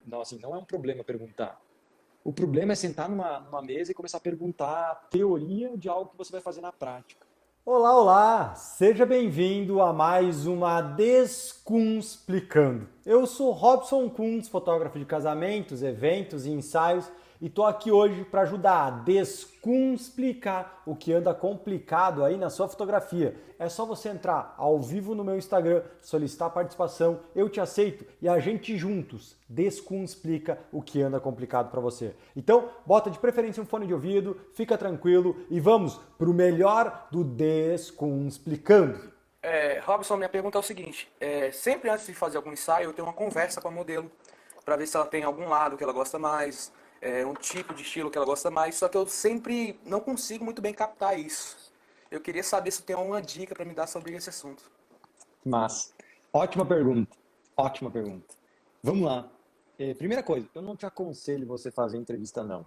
não, assim, não é um problema perguntar. O problema é sentar numa mesa e começar a perguntar a teoria de algo que você vai fazer na prática. Olá, olá! Seja bem-vindo a mais uma Descunsplicando. Eu sou Robson Kunz, fotógrafo de casamentos, eventos e ensaios, e tô aqui hoje para ajudar a descunspicar o que anda complicado aí na sua fotografia. É só você entrar ao vivo no meu Instagram, solicitar participação, eu te aceito e a gente juntos descunspica o que anda complicado para você. Então, bota de preferência um fone de ouvido, fica tranquilo e vamos pro melhor do Descunsplicando. Robson, minha pergunta é o seguinte: sempre antes de fazer algum ensaio, eu tenho uma conversa com a modelo para ver se ela tem algum lado que ela gosta mais, um tipo de estilo que ela gosta mais. Só que eu sempre não consigo muito bem captar isso. Eu queria saber se tem alguma dica para me dar sobre esse assunto. Mas, ótima pergunta. Ótima pergunta. Vamos lá. Primeira coisa, eu não te aconselho você fazer entrevista, não.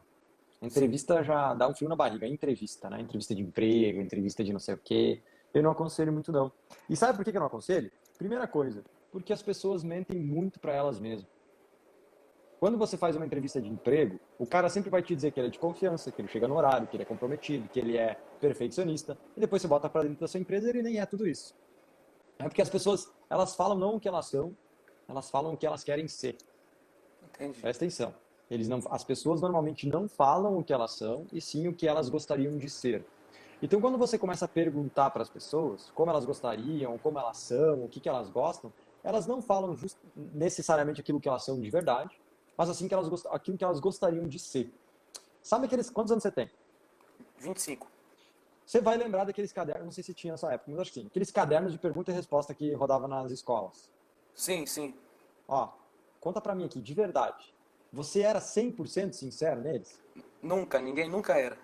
Entrevista já dá um frio na barriga. É entrevista, né? Entrevista de emprego, entrevista de não sei o quê. Eu não aconselho muito, não. E sabe por que eu não aconselho? Primeira coisa, porque as pessoas mentem muito para elas mesmas. Quando você faz uma entrevista de emprego, o cara sempre vai te dizer que ele é de confiança, que ele chega no horário, que ele é comprometido, que ele é perfeccionista. E depois você bota para dentro da sua empresa e ele nem é tudo isso. É porque as pessoas, elas falam não o que elas são, elas falam o que elas querem ser. Entendi. Presta atenção. As pessoas normalmente não falam o que elas são, e sim o que elas gostariam de ser. Então, quando você começa a perguntar para as pessoas como elas gostariam, como elas são, o que elas gostam, elas não falam necessariamente aquilo que elas são de verdade, mas assim aquilo que elas gostariam de ser. Sabe quantos anos você tem? 25. Você vai lembrar daqueles cadernos, não sei se tinha nessa época, mas acho que sim. Aqueles cadernos de pergunta e resposta que rodava nas escolas. Sim, sim. Ó, conta pra mim aqui, de verdade. Você era 100% sincero neles? Ninguém nunca era.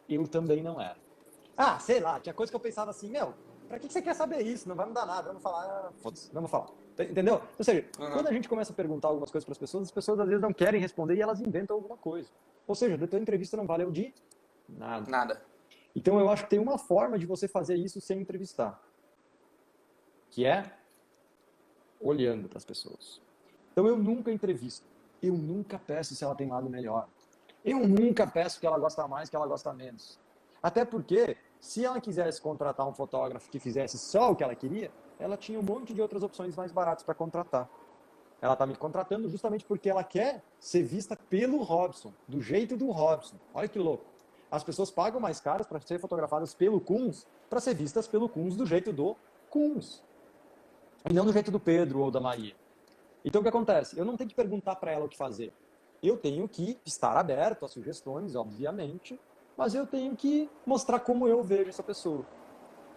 Eu também não era. Ah, sei lá, tinha coisa que eu pensava assim, pra que você quer saber isso? Não vai mudar nada, vamos falar, foda-se, vamos falar. Entendeu? Ou seja, quando a gente começa a perguntar algumas coisas para as pessoas às vezes não querem responder e elas inventam alguma coisa. Ou seja, a tua entrevista não valeu de nada. Nada. Então eu acho que tem uma forma de você fazer isso sem entrevistar, que é olhando para as pessoas. Então eu nunca entrevisto, eu nunca peço se ela tem lado melhor. Eu nunca peço que ela gosta mais, que ela gosta menos. Até porque, se ela quisesse contratar um fotógrafo que fizesse só o que ela queria, ela tinha um monte de outras opções mais baratas para contratar. Ela está me contratando justamente porque ela quer ser vista pelo Robson, do jeito do Robson. Olha que louco. As pessoas pagam mais caras para ser fotografadas pelo Kunz, para ser vistas pelo Kunz do jeito do Kunz. E não do jeito do Pedro ou da Maria. Então o que acontece? Eu não tenho que perguntar para ela o que fazer. Eu tenho que estar aberto a sugestões, obviamente, mas eu tenho que mostrar como eu vejo essa pessoa.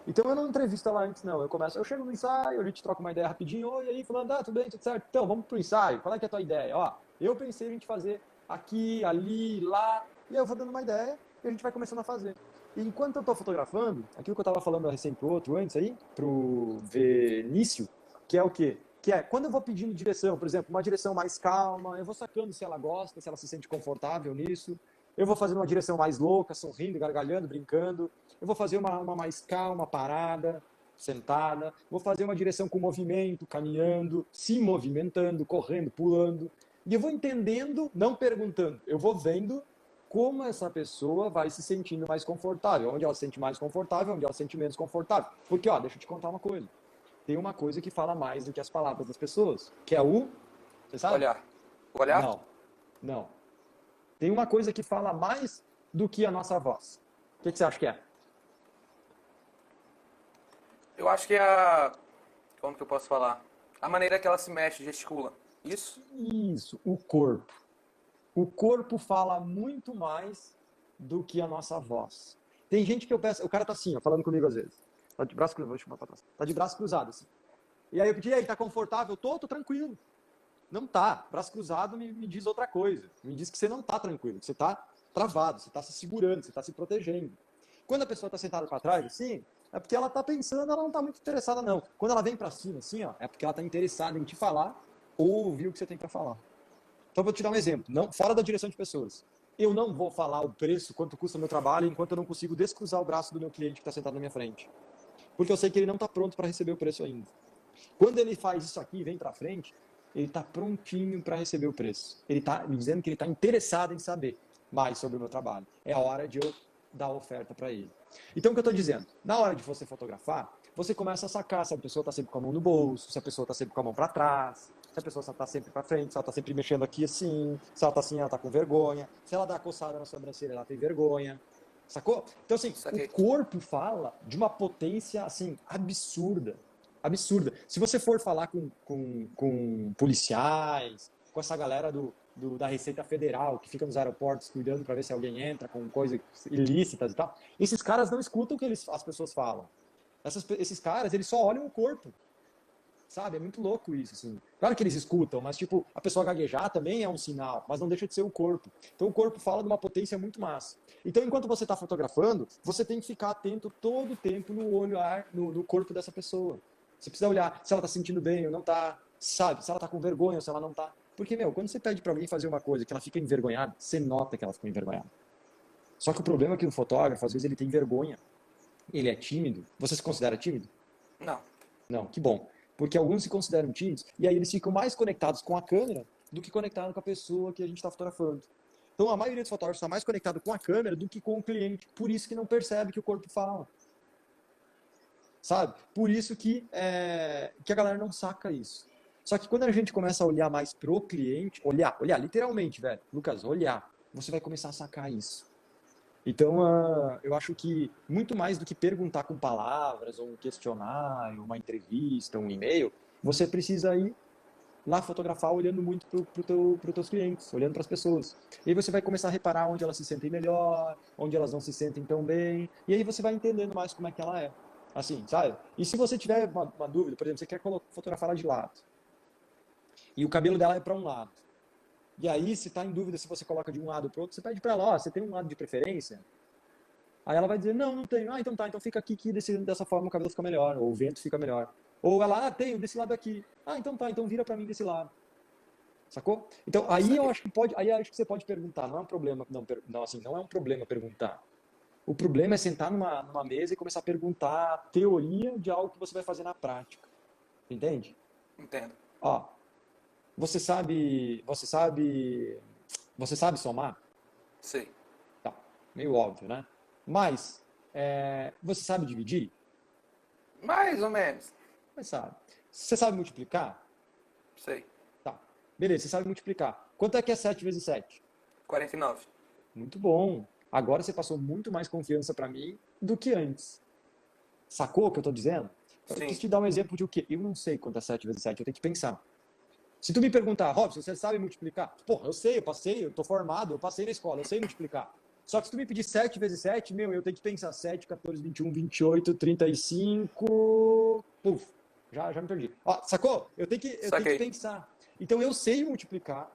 Então eu não entrevisto ela antes, não. Eu chego no ensaio, a gente troca uma ideia rapidinho, oi, aí, falando, tudo bem, tudo certo? Então, vamos pro ensaio, qual é que é a tua ideia? Ó, eu pensei a gente fazer aqui, ali, lá, e aí eu vou dando uma ideia e a gente vai começando a fazer. E enquanto eu tô fotografando, aquilo que eu tava falando recém pro outro antes aí, pro Vinícius, que é o quê? Que é, quando eu vou pedindo direção, por exemplo, uma direção mais calma, eu vou sacando se ela gosta, se ela se sente confortável nisso. Eu vou fazendo uma direção mais louca, sorrindo, gargalhando, brincando. Eu vou fazer uma mais calma, parada, sentada. Vou fazer uma direção com movimento, caminhando, se movimentando, correndo, pulando. E eu vou entendendo, não perguntando. Eu vou vendo como essa pessoa vai se sentindo mais confortável. Onde ela se sente mais confortável, onde ela se sente menos confortável. Porque, ó, deixa eu te contar uma coisa. Tem uma coisa que fala mais do que as palavras das pessoas, que é o... Você sabe? Olhar. Olhar? Não, não. Tem uma coisa que fala mais do que a nossa voz. O que você acha que é? Eu acho que como que eu posso falar? A maneira que ela se mexe, gesticula. Isso? Isso, o corpo. O corpo fala muito mais do que a nossa voz. Tem gente que eu peço, o cara tá assim, ó, falando comigo às vezes. Tá de braço cruzado, vou te chamar pra trás. Tá de braço cruzado, assim. E aí eu pedi, aí, tá confortável? Tô tranquilo. Não tá. Braço cruzado me diz outra coisa. Me diz que você não tá tranquilo, que você tá travado, você tá se segurando, você tá se protegendo. Quando a pessoa tá sentada para trás, assim, é porque ela tá pensando, ela não tá muito interessada, não. Quando ela vem para cima, assim, ó, é porque ela tá interessada em te falar ou ouvir o que você tem para falar. Então, eu vou te dar um exemplo. Não, fora da direção de pessoas. Eu não vou falar o preço, quanto custa o meu trabalho, enquanto eu não consigo descruzar o braço do meu cliente que está sentado na minha frente. Porque eu sei que ele não está pronto para receber o preço ainda. Quando ele faz isso aqui e vem para frente, ele está prontinho para receber o preço. Ele está me dizendo que ele está interessado em saber mais sobre o meu trabalho. É a hora de eu dar a oferta para ele. Então, o que eu estou dizendo? Na hora de você fotografar, você começa a sacar se a pessoa está sempre com a mão no bolso, se a pessoa está sempre com a mão para trás, se a pessoa está sempre para frente, se ela está sempre mexendo aqui assim, se ela está assim, ela está com vergonha, se ela dá coçada na sobrancelha, ela tem vergonha. Sacou? Então, assim, Saquei. o corpo fala de uma potência, assim, absurda. Absurda. Se você for falar com policiais, com essa galera da Receita Federal, que fica nos aeroportos cuidando para ver se alguém entra com coisas ilícitas e tal, esses caras não escutam o que as pessoas falam. Esses caras, eles só olham o corpo. Sabe? É muito louco isso, assim. Claro que eles escutam, mas, tipo, a pessoa gaguejar também é um sinal, mas não deixa de ser o corpo. Então, o corpo fala de uma potência muito massa. Então, enquanto você está fotografando, você tem que ficar atento todo o tempo no olhar, no corpo dessa pessoa. Você precisa olhar se ela está se sentindo bem ou não está, sabe? Se ela está com vergonha ou se ela não está. Porque, meu, quando você pede para alguém fazer uma coisa que ela fica envergonhada, você nota que ela ficou envergonhada. Só que o problema é que o fotógrafo, às vezes, ele tem vergonha. Ele é tímido. Você se considera tímido? Não. Não, que bom. Porque alguns se consideram tímidos e aí eles ficam mais conectados com a câmera do que conectados com a pessoa que a gente está fotografando. Então a maioria dos fotógrafos está mais conectado com a câmera do que com o cliente. Por isso que não percebe que o corpo fala. Sabe? Por isso que a galera não saca isso. Só que quando a gente começa a olhar mais pro cliente, olhar literalmente, velho, Lucas, olhar, você vai começar a sacar isso. Então, eu acho que muito mais do que perguntar com palavras, ou um questionário, uma entrevista, um e-mail, você precisa ir lá fotografar olhando muito para os teus clientes, olhando para as pessoas. E aí você vai começar a reparar onde elas se sentem melhor, onde elas não se sentem tão bem, e aí você vai entendendo mais como é que ela é. Assim, sabe? E se você tiver uma dúvida, por exemplo, você quer fotografar ela de lado, e o cabelo dela é para um lado, e aí, se está em dúvida se você coloca de um lado para o outro, você pede para ela, você tem um lado de preferência? Aí ela vai dizer, não tenho. Ah, então tá, então fica aqui que dessa forma o cabelo fica melhor, ou o vento fica melhor. Ou ela, tenho desse lado aqui. Ah, então tá, então vira para mim desse lado. Sacou? Então, aí eu acho que você pode perguntar, não é um problema, não, assim, não é um problema perguntar. O problema é sentar numa mesa e começar a perguntar a teoria de algo que você vai fazer na prática. Entende? Entendo. Ó, você sabe somar? Sei. Tá, meio óbvio, né? Mas, você sabe dividir? Mais ou menos. Mas sabe. Você sabe multiplicar? Sei. Tá, beleza, você sabe multiplicar. Quanto é que é 7 vezes 7? 49. Muito bom. Agora você passou muito mais confiança pra mim do que antes. Sacou o que eu tô dizendo? Eu Sim. quis te dar um exemplo de o quê? Eu não sei quanto é 7 vezes 7, eu tenho que pensar. Se tu me perguntar, Robson, você sabe multiplicar? Porra, eu sei, eu tô formado, eu passei na escola, eu sei multiplicar. Só que se tu me pedir 7 vezes 7, eu tenho que pensar 7, 14, 21, 28, 35... Puf, já me perdi. Ó, sacou? Eu tenho que pensar. Então eu sei multiplicar,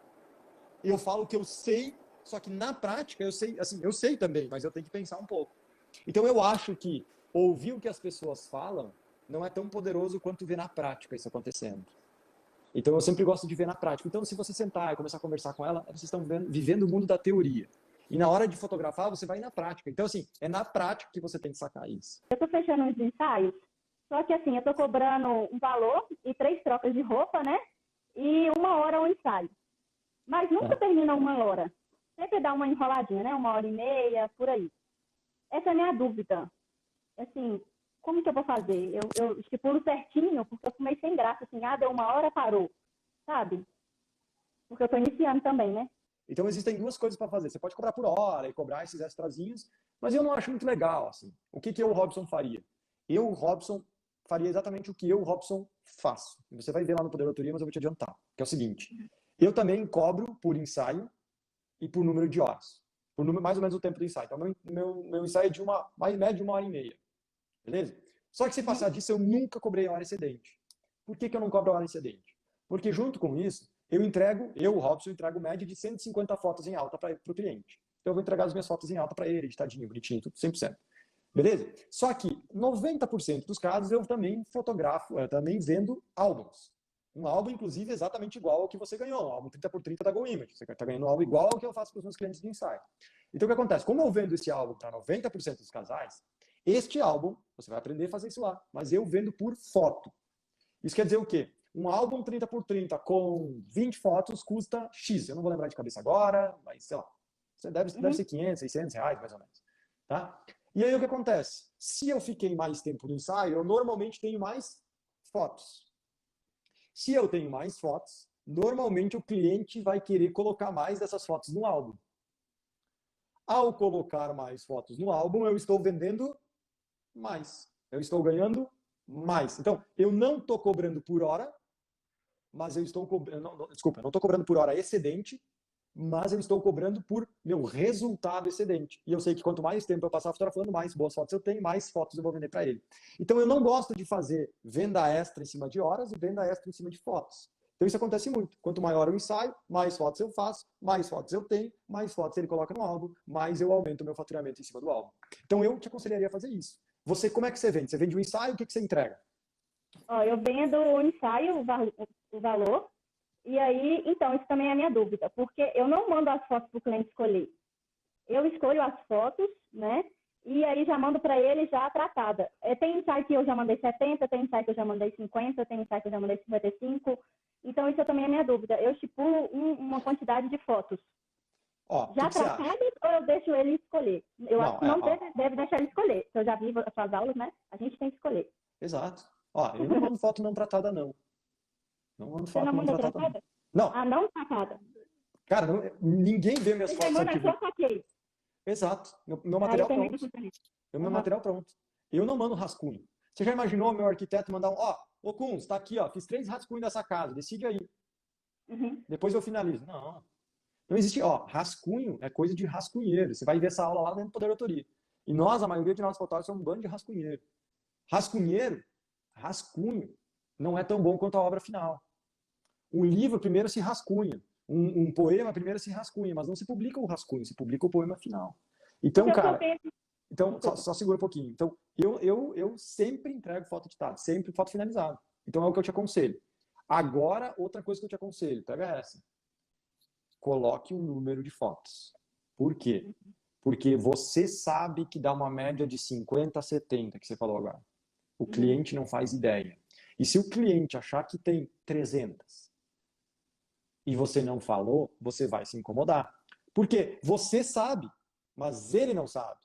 eu falo que eu sei, só que na prática eu sei, assim, eu sei também, mas eu tenho que pensar um pouco. Então eu acho que ouvir o que as pessoas falam não é tão poderoso quanto ver na prática isso acontecendo. Então eu sempre gosto de ver na prática. Então se você sentar e começar a conversar com ela, vocês estão vivendo o mundo da teoria. E na hora de fotografar, você vai na prática. Então assim, é na prática que você tem que sacar isso. Eu estou fechando uns ensaios, só que assim, eu estou cobrando um valor e 3 trocas de roupa, né? E 1 hora o ensaio. Mas nunca termina 1 hora. Sempre dá uma enroladinha, né? 1 hora e meia, por aí. Essa é a minha dúvida. Assim, como que eu vou fazer? Eu estipulo certinho, porque eu fumei sem graça, assim, deu 1 hora, parou, sabe? Porque eu estou iniciando também, né? Então existem duas coisas para fazer. Você pode cobrar por hora e cobrar esses extrazinhos, mas eu não acho muito legal, assim. O que eu, Robson, faria? Eu, Robson, faria exatamente o que eu, Robson, faço. Você vai ver lá no Poder da Autoria, mas eu vou te adiantar. Que é o seguinte, eu também cobro por ensaio e por número de horas. Por número, mais ou menos o tempo do ensaio. Então, meu ensaio é de mais média de 1 hora e meia. Beleza? Só que se passar disso, eu nunca cobrei hora excedente. Por que eu não cobro hora excedente? Porque junto com isso, o Robson, entrego média de 150 fotos em alta para o cliente. Então eu vou entregar as minhas fotos em alta para ele, editadinho, bonitinho, tudo 100%. Beleza? Só que 90% dos casos eu também fotografo, eu também vendo álbuns. Um álbum, inclusive, exatamente igual ao que você ganhou, um álbum 30x30 da Go Image. Você está ganhando um álbum igual ao que eu faço para os meus clientes de ensaio. Então o que acontece? Como eu vendo esse álbum para 90% dos casais, este álbum, você vai aprender a fazer isso lá, mas eu vendo por foto. Isso quer dizer o quê? um álbum 30x30 com 20 fotos custa X. Eu não vou lembrar de cabeça agora, mas sei lá. Deve ser 500, 600 reais, mais ou menos. Tá? E aí o que acontece? Se eu fiquei mais tempo no ensaio, eu normalmente tenho mais fotos. Se eu tenho mais fotos, normalmente o cliente vai querer colocar mais dessas fotos no álbum. Ao colocar mais fotos no álbum, eu estou vendendo mais. Eu estou ganhando mais. Então, eu não estou cobrando por hora, mas eu estou cobrando. Desculpa, eu não estou cobrando por hora excedente, mas eu estou cobrando por meu resultado excedente. E eu sei que quanto mais tempo eu passar fotografando, mais boas fotos eu tenho, mais fotos eu vou vender para ele. Então eu não gosto de fazer venda extra em cima de horas e venda extra em cima de fotos. Então isso acontece muito. Quanto maior o ensaio, mais fotos eu faço, mais fotos eu tenho, mais fotos ele coloca no álbum, mais eu aumento o meu faturamento em cima do álbum. Então eu te aconselharia a fazer isso. Você, como é que você vende? Você vende um ensaio, o que você entrega? Ó, eu vendo o ensaio, o valor, e aí, então, isso também é a minha dúvida, porque eu não mando as fotos para o cliente escolher. Eu escolho as fotos, né? E aí já mando para ele já tratada. Tem ensaio que eu já mandei 70, tem ensaio que eu já mandei 50, tem ensaio que eu já mandei 55. Então, isso também é a minha dúvida. Eu estipulo uma quantidade de fotos. Ó, Já que você tratadas ou eu deixo ele escolher? Eu acho que não ó, deve deixar ele escolher. Eu já vi as suas aulas, né? A gente tem que escolher. exato. Ó, eu não mando foto não tratada, não. Não mando Você foto não não manda tratada, não. tratada? Não, Ah, não tratada. cara, ninguém vê minhas Você já fotos manda arquivo. só saquei. Exato. Meu Aí eu material tenho pronto. muita diferença. Meu material pronto. Eu não mando rascunho. Você já imaginou meu arquiteto mandar ô Kunz, tá aqui, ó, fiz 3 rascunhos dessa casa, decide aí. Uhum. Depois eu finalizo. Não. Não existe, ó, rascunho é coisa de rascunheiro. Você vai ver essa aula lá dentro do Poder Autoria. E nós, a maioria de nós fotógrafos, somos um bando de rascunheiro. Rascunho, não é tão bom quanto a obra final. Um livro primeiro se rascunha. Um poema primeiro se rascunha, mas não se publica o rascunho, se publica o poema final. Então, Porque cara, penso, então só segura um pouquinho. Então, eu sempre entrego foto editada, sempre foto finalizada. Então é o que eu te aconselho. Agora, outra coisa que eu te aconselho, pega essa. Coloque um número de fotos. Por quê? Porque você sabe que dá uma média de 50 a 70, que você falou agora. O cliente não faz ideia. E se o cliente achar que tem 300 e você não falou, você vai se incomodar. Porque você sabe, mas ele não sabe.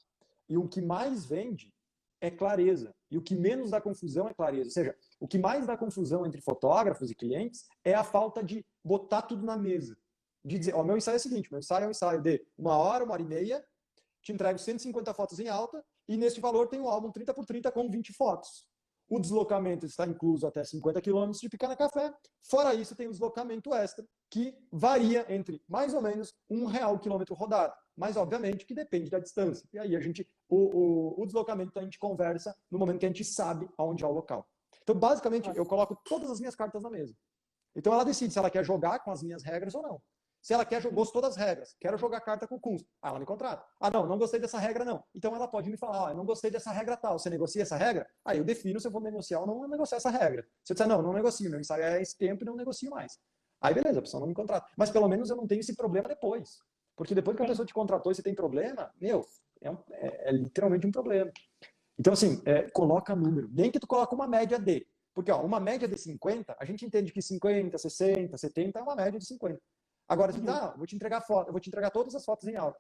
E o que mais vende é clareza. E o que menos dá confusão é clareza. Ou seja, o que mais dá confusão entre fotógrafos e clientes é a falta de botar tudo na mesa. De dizer, ó, meu ensaio é o seguinte, meu ensaio é um ensaio de 1 hora e meia, te entrego 150 fotos em alta, e nesse valor tem um álbum 30x30 com 20 fotos. O deslocamento está incluso até 50 km de Picana Café. Fora isso, tem o deslocamento extra, que varia entre mais ou menos R$ 1 quilômetro rodado. Mas, obviamente, que depende da distância. E aí o deslocamento a gente conversa no momento que a gente sabe aonde é o local. Então, basicamente, eu coloco todas as minhas cartas na mesa. Então, ela decide se ela quer jogar com as minhas regras ou não. Se ela gostou das regras, quero jogar carta com o Kunz, ela me contrata. Ah, não gostei dessa regra, não. Então ela pode me falar, eu não gostei dessa regra tal. Você negocia essa regra? Aí eu defino se eu vou negociar ou não negociar essa regra. Se eu disser, não negocio, meu ensaio é esse tempo e não negocio mais. Aí beleza, a pessoa não me contrata. Mas pelo menos eu não tenho esse problema depois. Porque depois que a pessoa te contratou e você tem problema, é literalmente um problema. Então assim, coloca número. Nem que tu coloque uma média de. Porque uma média de 50, a gente entende que 50, 60, 70 é uma média de 50. Agora, vou te entregar foto, eu vou te entregar todas as fotos em alta.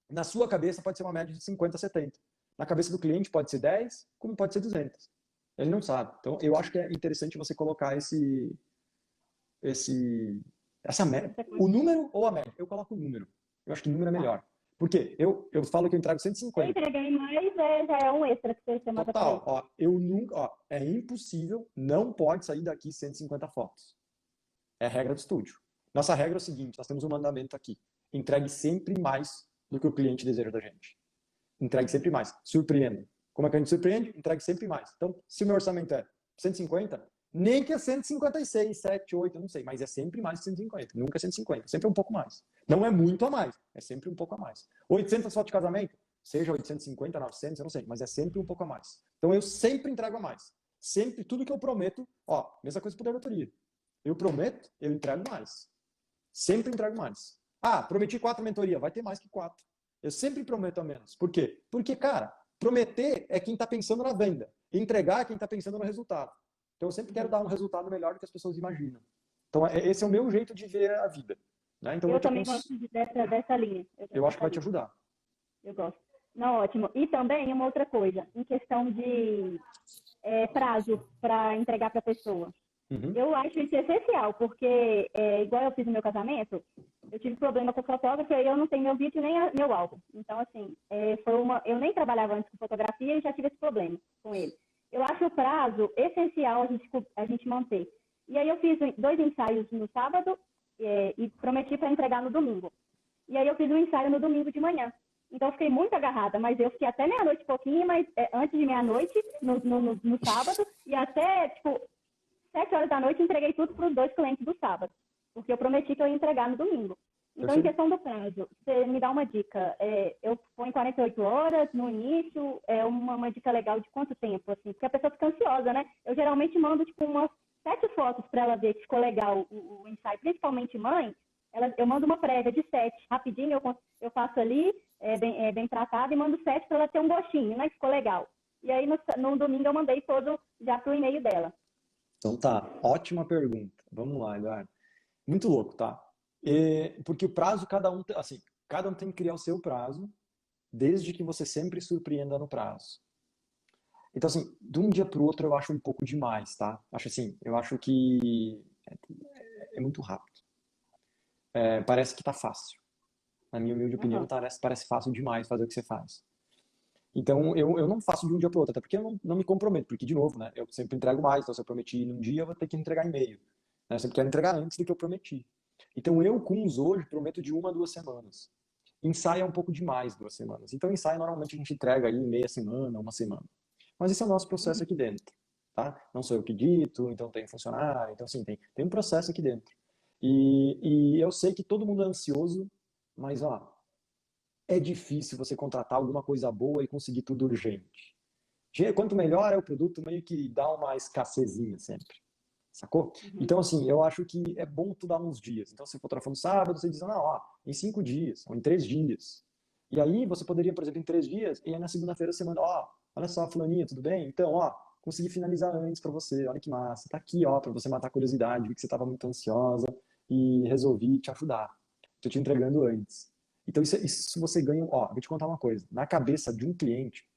Na sua cabeça pode ser uma média de 50 a 70. Na cabeça do cliente pode ser 10, como pode ser 200. Ele não sabe. Então, eu acho que é interessante você colocar essa média. O número ou a média? Eu coloco o número. Eu acho que o número é melhor. Por quê? Eu falo que eu entrego se eu 150. entreguei mais, já é um extra que você manda para ele. Total. É impossível, não pode sair daqui 150 fotos. É a regra do estúdio. Nossa regra é o seguinte, nós temos um mandamento aqui. Entregue sempre mais do que o cliente deseja da gente. Entregue sempre mais. Surpreenda. Como é que a gente surpreende? Entregue sempre mais. Então, se o meu orçamento é 150, nem que é 156, 7, 8, eu não sei, mas é sempre mais que 150. Nunca é 150. Sempre é um pouco mais. Não é muito a mais. É sempre um pouco a mais. 800 fotos de casamento? Seja 850, 900, eu não sei, mas é sempre um pouco a mais. Então, eu sempre entrego a mais. Sempre, tudo que eu prometo, mesma coisa para a autoria. Eu prometo, eu entrego mais. Sempre entrego mais. Prometi 4 mentoria, vai ter mais que 4. Eu sempre prometo a menos. Por quê? Porque, cara, prometer é quem está pensando na venda. Entregar é quem está pensando no resultado. Então eu sempre quero dar um resultado melhor do que as pessoas imaginam. Então esse é o meu jeito de ver a vida, né? Então Eu também gosto dessa linha. eu acho que vai te ajudar. Eu gosto. Não, ótimo. E também uma outra coisa, em questão de prazo para entregar para a pessoa. Uhum. Eu acho isso essencial, porque, igual eu fiz no meu casamento, eu tive problema com o fotógrafo e eu não tenho meu vídeo nem meu álbum. Então, assim, eu nem trabalhava antes com fotografia e já tive esse problema com ele. Eu acho o prazo essencial a gente manter. E aí eu fiz 2 ensaios no sábado e prometi para entregar no domingo. E aí eu fiz um ensaio no domingo de manhã. Então eu fiquei muito agarrada, mas eu fiquei até meia-noite e pouquinho, mas antes de meia-noite, no sábado, e até, tipo, 7 horas da noite entreguei tudo para os 2 clientes do sábado, porque eu prometi que eu ia entregar no domingo. Então, em questão do prazo, você me dá uma dica. Eu ponho 48 horas no início, uma dica legal de quanto tempo, assim, porque a pessoa fica ansiosa, né? Eu geralmente mando, tipo, umas 7 fotos para ela ver que ficou legal o ensaio, principalmente mãe. Eu mando uma prévia de 7, rapidinho eu faço ali, bem tratado, e mando 7 para ela ter um gostinho, né? Que ficou legal. E aí, no domingo, eu mandei todo já pro e-mail dela. Então tá, ótima pergunta. Vamos lá, Eduardo. Muito louco, tá? Porque o prazo, cada um tem que criar o seu prazo, desde que você sempre surpreenda no prazo. Então, assim, de um dia para o outro eu acho um pouco demais, tá? Eu acho que é muito rápido. Parece que tá fácil. Na minha humilde opinião, parece fácil demais fazer o que você faz. Então, eu não faço de um dia para o outro, até porque eu não me comprometo, porque, de novo, né, eu sempre entrego mais, então se eu prometi num dia, eu vou ter que entregar em meio. Né? Eu sempre quero entregar antes do que eu prometi. Então, eu, com os hoje, prometo de 1 a 2 semanas. Ensaio é um pouco demais 2 semanas. Então, ensaio, normalmente, a gente entrega aí meia semana, 1 semana. Mas esse é o nosso processo aqui dentro, tá? Não sou eu que dito, então tem funcionário, então, assim, tem um processo aqui dentro. E eu sei que todo mundo é ansioso, mas, ó, é difícil você contratar alguma coisa boa e conseguir tudo urgente. Quanto melhor é o produto, meio que dá uma escassezinha sempre. Sacou? Então, assim, eu acho que é bom tu dar uns dias. Então, se fotografando sábado, você diz, não, ó, em 5 dias, ou em 3 dias. E aí, você poderia, por exemplo, em 3 dias, e aí na segunda-feira você manda, ó, olha só, fulaninha, tudo bem? Então, ó, consegui finalizar antes pra você, olha que massa. Tá aqui, ó, pra você matar a curiosidade, vi que você tava muito ansiosa, e resolvi te ajudar. Tô te entregando antes. Então, isso você ganha, ó, vou te contar uma coisa. Na cabeça de um cliente,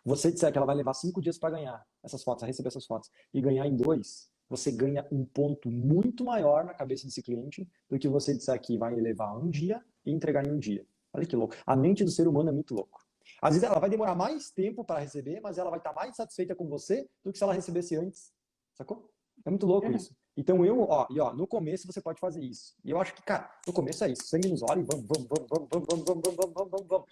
você disser que ela vai levar 5 dias para ganhar essas fotos, a receber essas fotos, e ganhar em 2, você ganha um ponto muito maior na cabeça desse cliente do que você disser que vai levar 1 dia e entregar em 1 dia. Olha que louco. A mente do ser humano é muito louco. Às vezes ela vai demorar mais tempo para receber, mas ela vai estar mais satisfeita com você do que se ela recebesse antes. Sacou? É muito louco isso. Então no começo você pode fazer isso. E eu acho que, cara, no começo é isso. Sangue nos olhos, vamos.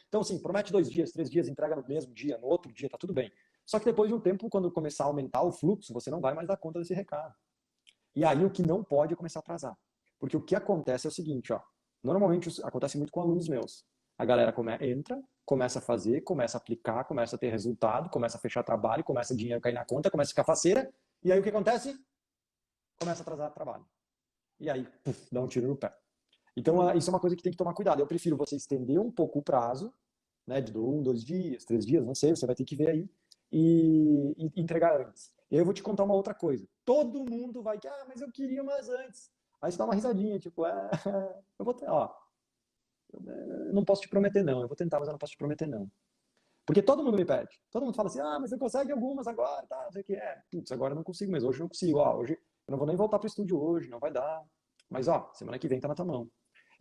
Então, assim, promete 2 dias, 3 dias, entrega no mesmo dia, no outro dia, tá tudo bem. Só que depois de um tempo, quando começar a aumentar o fluxo, você não vai mais dar conta desse recado. E aí o que não pode é começar a atrasar. Porque o que acontece é o seguinte, ó. Normalmente acontece muito com alunos meus. A galera entra, começa a fazer, começa a aplicar, começa a ter resultado, começa a fechar trabalho, começa o dinheiro a cair na conta, começa a ficar faceira. E aí o que acontece? Começa a atrasar o trabalho. E aí, dá um tiro no pé. Então, isso é uma coisa que tem que tomar cuidado. Eu prefiro você estender um pouco o prazo, né, de 1, 2 dias, 3 dias, não sei, você vai ter que ver aí, e entregar antes. E aí eu vou te contar uma outra coisa. Todo mundo vai que, mas eu queria mais antes. Aí você dá uma risadinha, tipo, eu vou ter, ó, eu não posso te prometer não, eu vou tentar, mas eu não posso te prometer não. Porque todo mundo me pede. Todo mundo fala assim, mas você consegue algumas agora, tá, não sei o que. Putz, agora eu não consigo, mas hoje eu não consigo. Hoje eu não vou nem voltar pro estúdio hoje, não vai dar. Mas, semana que vem tá na tua mão.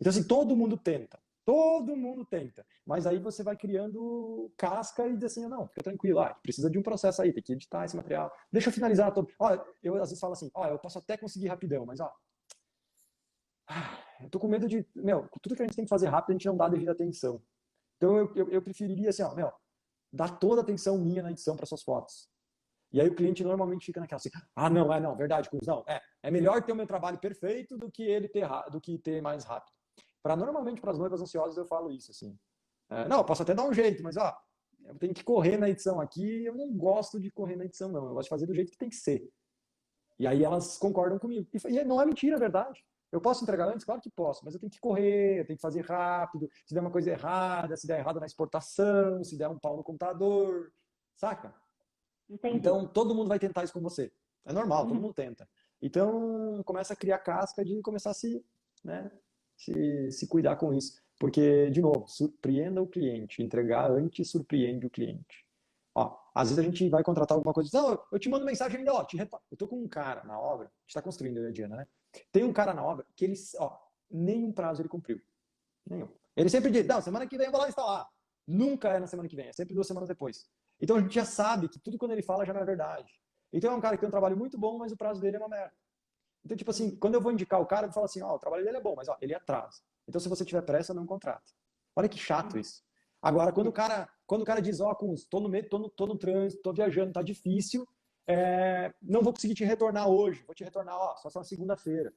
Então, assim, todo mundo tenta. Todo mundo tenta. Mas aí você vai criando casca e diz assim, não, fica tranquilo, precisa de um processo aí, tem que editar esse material. Deixa eu finalizar todo. Eu às vezes falo assim, eu posso até conseguir rapidão, mas, eu tô com medo de, tudo que a gente tem que fazer rápido, a gente não dá a devida atenção. Então, eu preferiria assim, dar toda a atenção minha na edição para suas fotos. E aí o cliente normalmente fica naquela assim, não, verdade, Cruz, não, é melhor ter o meu trabalho perfeito do que ele ter mais rápido. Normalmente para as noivas ansiosas eu falo isso, assim. Não, eu posso até dar um jeito, mas eu tenho que correr na edição aqui, eu não gosto de correr na edição, não. Eu gosto de fazer do jeito que tem que ser. E aí elas concordam comigo. E não é mentira, é verdade. Eu posso entregar antes? Claro que posso, mas eu tenho que correr, eu tenho que fazer rápido. Se der uma coisa errada, se der errado na exportação, se der um pau no computador, saca? Entendi. Então, todo mundo vai tentar isso com você. É normal, todo mundo tenta. Então, começa a criar casca de começar a né, se cuidar com isso. Porque, de novo, surpreenda o cliente. Entregar antes surpreende o cliente. Ó, às vezes a gente vai contratar alguma coisa. Não, eu te mando mensagem ainda, ó, eu tô com um cara na obra, a gente tá construindo eu e a Diana, né? Tem um cara na obra que ele, ó, nenhum prazo ele cumpriu. Nenhum. Ele sempre diz, não, semana que vem eu vou lá instalar. Nunca é na semana que vem, é sempre 2 semanas depois. Então a gente já sabe que tudo quando ele fala já não é verdade. Então é um cara que tem um trabalho muito bom, mas o prazo dele é uma merda. Então, tipo assim, quando eu vou indicar o cara, eu falo assim, ó, o trabalho dele é bom, mas ó, ele atrasa. Então se você tiver pressa, não contrata. Olha que chato isso. Agora, quando o cara diz, ó, tô no trânsito, tô viajando, tá difícil, não vou conseguir te retornar hoje, vou te retornar, ó, só na segunda-feira.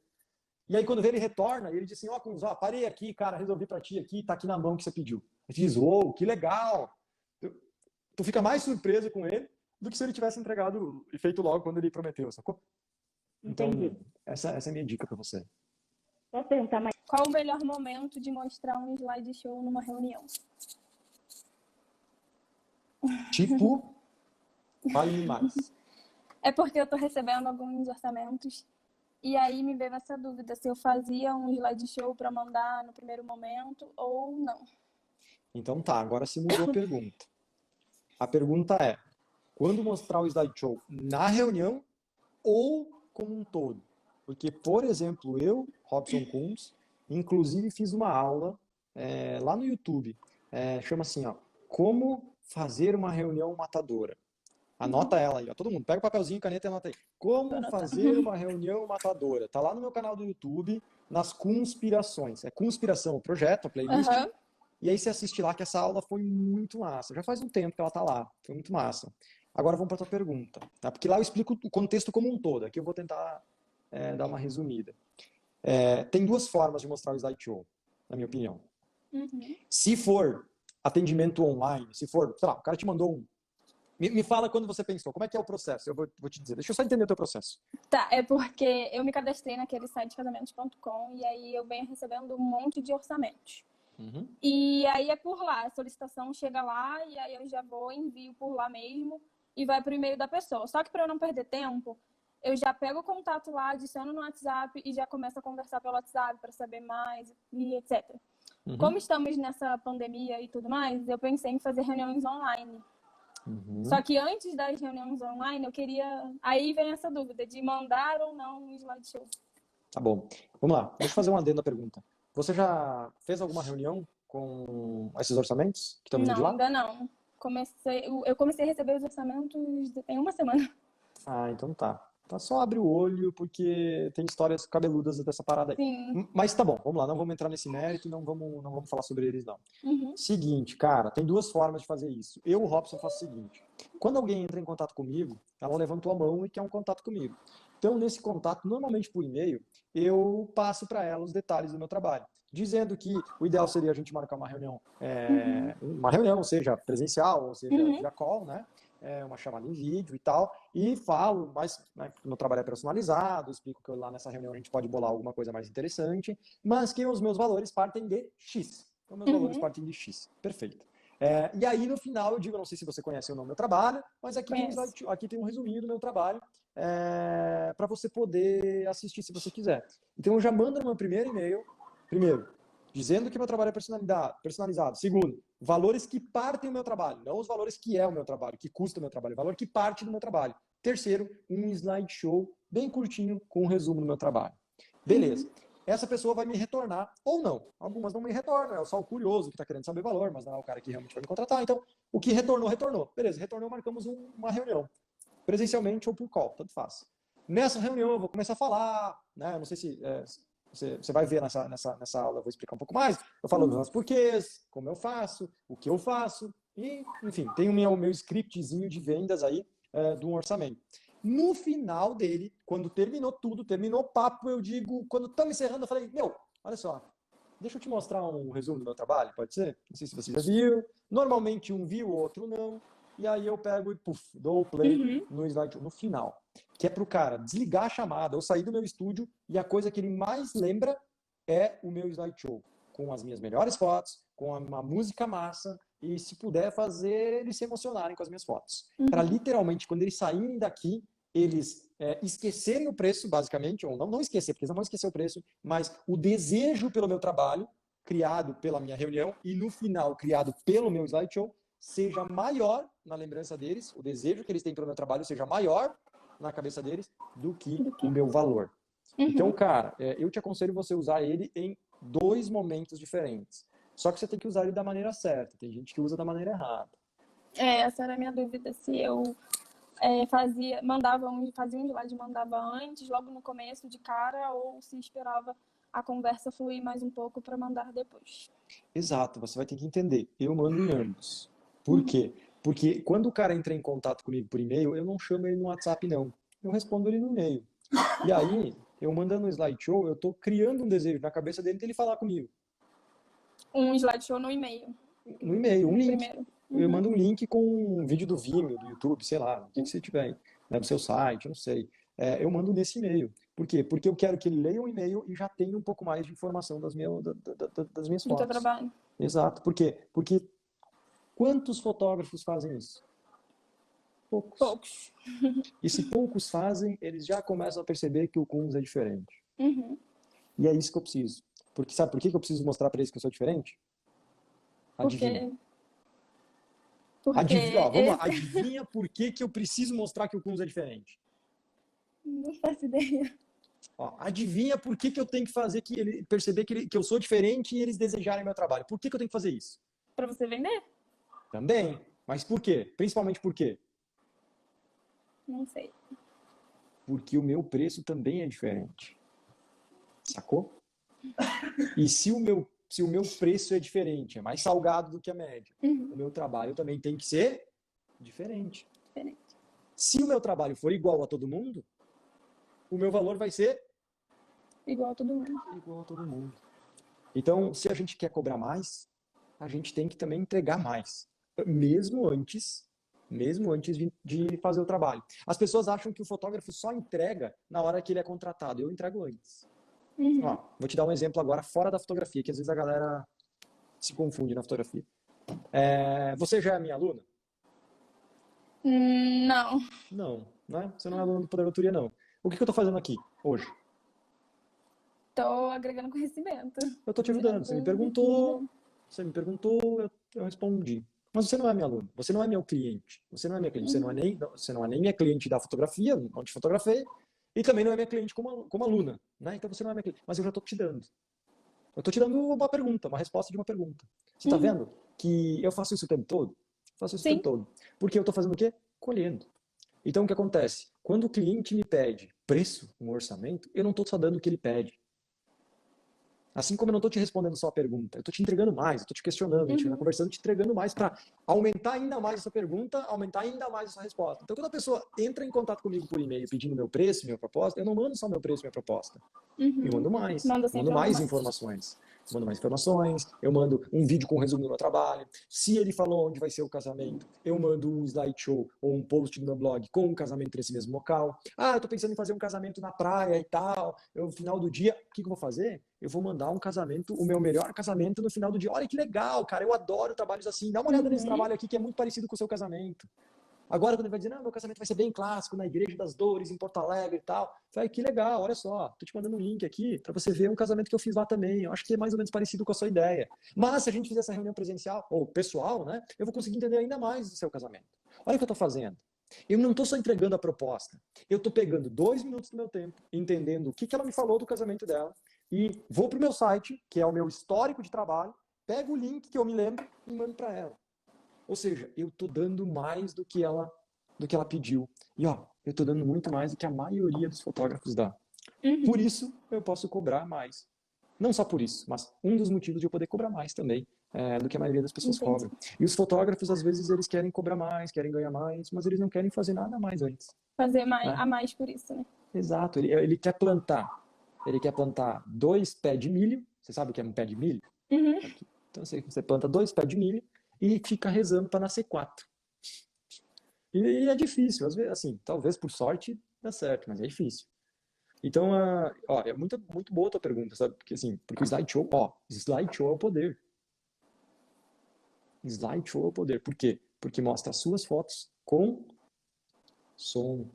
E aí, quando vê, ele retorna, e ele diz assim, ó, Kunz, ó, parei aqui, cara, resolvi pra ti aqui, tá aqui na mão que você pediu. A gente diz, uou, que legal. Tu fica mais surpreso com ele do que se ele tivesse entregado e feito logo quando ele prometeu, sacou? Então, Entendi. essa é a minha dica pra você. Posso perguntar mais? Qual o melhor momento de mostrar um slideshow numa reunião? Tipo, fale mais. É porque eu estou recebendo alguns orçamentos e aí me veio essa dúvida se eu fazia um slideshow para mandar no primeiro momento ou não. Então tá, agora se mudou a pergunta. A pergunta é, quando mostrar o slideshow na reunião ou como um todo? Porque, por exemplo, eu, Robson Kunz, inclusive fiz uma aula lá no YouTube, chama assim, ó, como fazer uma reunião matadora. Anota ela aí, ó. Todo mundo, pega o papelzinho, caneta e anota aí. Como fazer uma reunião matadora. Tá lá no meu canal do YouTube, nas conspirações. É conspiração, o projeto, a playlist. Uhum. E aí você assiste lá que essa aula foi muito massa. Já faz um tempo que ela tá lá. Foi muito massa. Agora vamos para tua pergunta. Tá? Porque lá eu explico o contexto como um todo. Aqui eu vou tentar dar uma resumida. Tem duas formas de mostrar o slideshow, na minha opinião. Uhum. Se for atendimento online, se for, sei lá, o cara te mandou um. Me fala quando você pensou, como é que é o processo? Eu vou te dizer. Deixa eu só entender o teu processo. Tá, é porque eu me cadastrei naquele site casamentos.com e aí eu venho recebendo um monte de orçamentos. Uhum. E aí é por lá, a solicitação chega lá e aí eu já vou, envio por lá mesmo e vai pro e-mail da pessoa. Só que para eu não perder tempo, eu já pego o contato lá, adiciono no WhatsApp e já começo a conversar pelo WhatsApp para saber mais e etc. Uhum. Como estamos nessa pandemia e tudo mais, eu pensei em fazer reuniões online. Uhum. Só que antes das reuniões online, eu queria... Aí vem essa dúvida de mandar ou não um slideshow. Tá bom. Vamos lá. Deixa eu fazer um adendo na pergunta. Você já fez alguma reunião com esses orçamentos que estão vindo de Não, lá? ainda não. Eu comecei a receber os orçamentos tem uma semana. Ah, então tá. Tá, só abre o olho, porque tem histórias cabeludas dessa parada aí. Sim. Mas tá bom, vamos lá, não vamos entrar nesse mérito, não vamos falar sobre eles, não. Uhum. Seguinte, cara, tem duas formas de fazer isso. Eu, Robson, faço o seguinte. Quando alguém entra em contato comigo, ela levantou a mão e quer um contato comigo. Então, nesse contato, normalmente por e-mail, eu passo para ela os detalhes do meu trabalho, dizendo que o ideal seria a gente marcar uma reunião, seja presencial, ou seja via call, né? Uma chamada em vídeo e tal, e falo, mas né, meu trabalho é personalizado, explico que lá nessa reunião a gente pode bolar alguma coisa mais interessante, mas que os meus valores partem de X. Então, meus valores partem de X. Perfeito. E aí, no final, eu digo, não sei se você conhece ou não meu trabalho, mas aqui tem um resuminho do meu trabalho para você poder assistir se você quiser. Então, eu já mando no meu primeiro e-mail, dizendo que meu trabalho é personalizado. Segundo, valores que partem do meu trabalho, não os valores que é o meu trabalho, que custa o meu trabalho, valor que parte do meu trabalho. Terceiro, um slideshow bem curtinho com um resumo do meu trabalho. Beleza. Essa pessoa vai me retornar ou não. Algumas não me retornam, é só o curioso que está querendo saber valor, mas não é o cara que realmente vai me contratar. Então, o que retornou, retornou. Beleza, retornou, marcamos uma reunião. Presencialmente ou por call, tanto faz. Nessa reunião eu vou começar a falar, né? Não sei se você vai ver nessa aula, eu vou explicar um pouco mais. Eu falo os porquês, como eu faço, o que eu faço, e, enfim, tem o meu scriptzinho de vendas aí do orçamento. No final dele, quando terminou tudo, terminou o papo, eu digo, quando estamos encerrando, eu falei, olha só, deixa eu te mostrar um resumo do meu trabalho, pode ser? Não sei se você já viu. Normalmente um viu, o outro não. E aí eu pego e dou o play no slide no final. Que é pro cara desligar a chamada, eu sair do meu estúdio e a coisa que ele mais lembra é o meu slideshow. Com as minhas melhores fotos, com uma música massa e, se puder, fazer eles se emocionarem com as minhas fotos. Para literalmente, quando eles saírem daqui, eles esquecerem o preço, basicamente, ou não esquecer, porque eles não vão esquecer o preço, mas o desejo pelo meu trabalho, criado pela minha reunião, e no final, criado pelo meu slideshow, seja maior na lembrança deles, o desejo que eles têm pelo meu trabalho seja maior na cabeça deles do que o meu valor. Então, cara, eu te aconselho você usar ele em 2 momentos diferentes. Só que você tem que usar ele da maneira certa. Tem gente que usa da maneira errada. Essa era a minha dúvida, se eu fazia um slide e mandava antes, logo no começo, de cara, ou se esperava a conversa fluir mais um pouco para mandar depois. Exato, você vai ter que entender. Eu mando em ambos. Por quê? Porque quando o cara entra em contato comigo por e-mail, eu não chamo ele no WhatsApp, não. Eu respondo ele no e-mail. E aí, eu mandando um slideshow, eu estou criando um desejo na cabeça dele de ele falar comigo. Um slideshow no e-mail. No e-mail, um link. Primeiro. Eu mando um link com um vídeo do Vimeo, do YouTube, sei lá, o que você tiver aí, né, do seu site, eu não sei. Eu mando nesse e-mail. Por quê? Porque eu quero que ele leia o e-mail e já tenha um pouco mais de informação das minhas Do teu fotos. trabalho. Exato. Por quê? Porque quantos fotógrafos fazem isso? Poucos. Poucos. E se poucos fazem, eles já começam a perceber que o Kunz é diferente. Uhum. E é isso que eu preciso. Porque sabe por que eu preciso mostrar para eles que eu sou diferente? Adivinha. Porque Vamos lá. Adivinha por que eu preciso mostrar que o Kunz é diferente? Não faço ideia. Adivinha por que eu tenho que fazer que ele perceber que eu sou diferente e eles desejarem meu trabalho? Por que eu tenho que fazer isso? Para você vender? Também. Mas por quê? Principalmente por quê? Não sei. Porque o meu preço também é diferente. Sacou? E se o meu preço é diferente, é mais salgado do que a média, o meu trabalho também tem que ser diferente. Se o meu trabalho for igual a todo mundo, o meu valor vai ser Igual a todo mundo. igual a todo mundo. Então, se a gente quer cobrar mais, a gente tem que também entregar mais, mesmo antes de fazer o trabalho. As pessoas acham que o fotógrafo só entrega na hora que ele é contratado. Eu entrego antes. Vou te dar um exemplo agora fora da fotografia, que às vezes a galera se confunde na fotografia. Você já é minha aluna? Não. Não, né? Você não é aluna do Poder Autoria, não. O que eu estou fazendo aqui, hoje? Tô agregando conhecimento. Eu estou te ajudando. Você me perguntou, eu respondi. Mas você não é minha aluna, você não é meu cliente, você não é minha cliente, você não é nem minha cliente da fotografia, onde fotografei, e também não é minha cliente como aluna, né? Então você não é minha cliente, mas eu já estou te dando. Eu estou te dando uma pergunta, uma resposta de uma pergunta. Você está vendo que eu faço isso o tempo todo? Faço isso o tempo todo. Porque eu estou fazendo o quê? Colhendo. Então o que acontece? Quando o cliente me pede preço, um orçamento, eu não estou só dando o que ele pede. Assim como eu não estou te respondendo só a pergunta, eu estou te entregando mais, eu estou te questionando, a gente está conversando, te entregando mais para aumentar ainda mais essa pergunta, aumentar ainda mais essa resposta. Então, quando a pessoa entra em contato comigo por e-mail pedindo meu preço, minha proposta, eu não mando só meu preço, minha proposta. Eu mando mais. Mando mais informações. Mando mais informações, eu mando um vídeo com um resumo do meu trabalho. Se ele falou onde vai ser o casamento, eu mando um slideshow ou um post no meu blog com um casamento nesse mesmo local. Eu tô pensando em fazer um casamento na praia e tal. No final do dia, o que eu vou fazer? Eu vou mandar um casamento, o meu melhor casamento no final do dia. Olha que legal, cara, eu adoro trabalhos assim. Dá uma olhada nesse trabalho aqui que é muito parecido com o seu casamento. Agora, quando ele vai dizer, não, meu casamento vai ser bem clássico, na Igreja das Dores, em Porto Alegre e tal. Falei, que legal, olha só, tô te mandando um link aqui para você ver um casamento que eu fiz lá também. Eu acho que é mais ou menos parecido com a sua ideia. Mas se a gente fizer essa reunião presencial, ou pessoal, né, eu vou conseguir entender ainda mais do seu casamento. Olha o que eu tô fazendo. Eu não tô só entregando a proposta. Eu tô pegando 2 minutos do meu tempo, entendendo o que ela me falou do casamento dela, e vou pro meu site, que é o meu histórico de trabalho, pego o link que eu me lembro e mando para ela. Ou seja, eu estou dando mais do que ela pediu. E eu estou dando muito mais do que a maioria dos fotógrafos dá. Por isso, eu posso cobrar mais. Não só por isso, mas um dos motivos de eu poder cobrar mais também do que a maioria das pessoas cobram. E os fotógrafos, às vezes, eles querem cobrar mais, querem ganhar mais, mas eles não querem fazer nada mais antes. Fazer a mais por isso, né? Exato. Ele quer plantar. Ele quer plantar 2 pés de milho. Você sabe o que é um pé de milho? Então, você planta 2 pés de milho e fica rezando para nascer 4. E é difícil, às vezes, assim, talvez por sorte dá certo, mas é difícil. Então, é muito boa a tua pergunta, sabe? Porque o slideshow é o poder. Slideshow é o poder. Por quê? Porque mostra as suas fotos com som.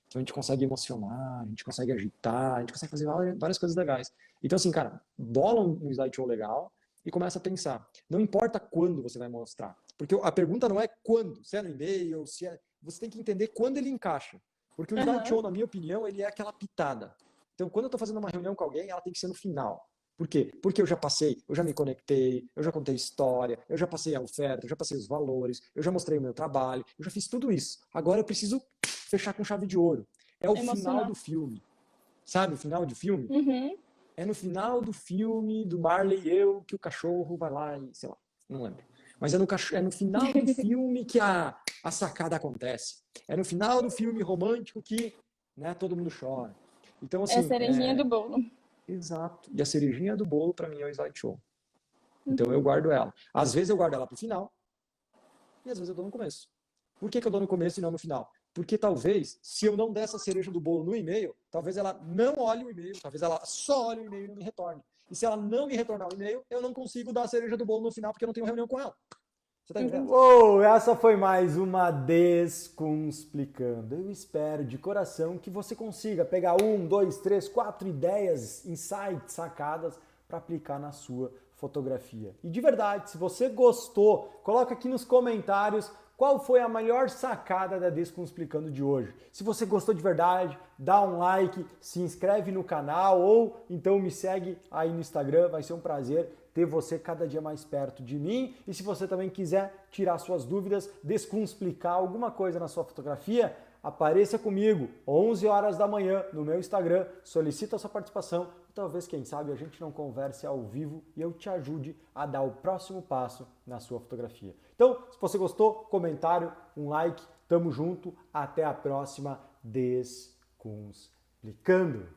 Então a gente consegue emocionar, a gente consegue agitar, a gente consegue fazer várias coisas legais. Então assim, cara, bola um slideshow legal e começa a pensar. Não importa quando você vai mostrar, porque a pergunta não é quando, se é no e-mail, se é... Você tem que entender quando ele encaixa. Porque o slideshow, na minha opinião, ele é aquela pitada. Então, quando eu estou fazendo uma reunião com alguém, ela tem que ser no final. Por quê? Porque eu já passei, eu já me conectei, eu já contei história, eu já passei a oferta, eu já passei os valores, eu já mostrei o meu trabalho, eu já fiz tudo isso. Agora eu preciso fechar com chave de ouro. É o final do filme. Sabe o final do filme? Uhum. É no final do filme do Marley e eu que o cachorro vai lá e, sei lá, não lembro. Mas é no final do filme que a sacada acontece. É no final do filme romântico que, né, todo mundo chora. Então, É a assim, cerejinha do bolo. exato. E a cerejinha do bolo, para mim, é o slideshow. Então, eu guardo ela. Às vezes eu guardo ela pro final e às vezes eu dou no começo. Por que eu dou no começo e não no final? Porque talvez, se eu não der essa cereja do bolo no e-mail, talvez ela não olhe o e-mail, talvez ela só olhe o e-mail e não me retorne. E se ela não me retornar o e-mail, eu não consigo dar a cereja do bolo no final porque eu não tenho reunião com ela. Você tá entendendo? Uou, essa foi mais uma Descunsplicando. Eu espero de coração que você consiga pegar 1, 2, 3, 4 ideias, insights, sacadas para aplicar na sua fotografia. E de verdade, se você gostou, coloca aqui nos comentários qual foi a maior sacada da Descunsplicando de hoje. Se você gostou de verdade, dá um like, se inscreve no canal ou então me segue aí no Instagram, vai ser um prazer ter você cada dia mais perto de mim. E se você também quiser tirar suas dúvidas, descomplicar alguma coisa na sua fotografia, apareça comigo 11 horas da manhã no meu Instagram, solicita a sua participação e talvez, quem sabe, a gente não converse ao vivo e eu te ajude a dar o próximo passo na sua fotografia. Então, se você gostou, comentário, um like, tamo junto, até a próxima Descomplicando.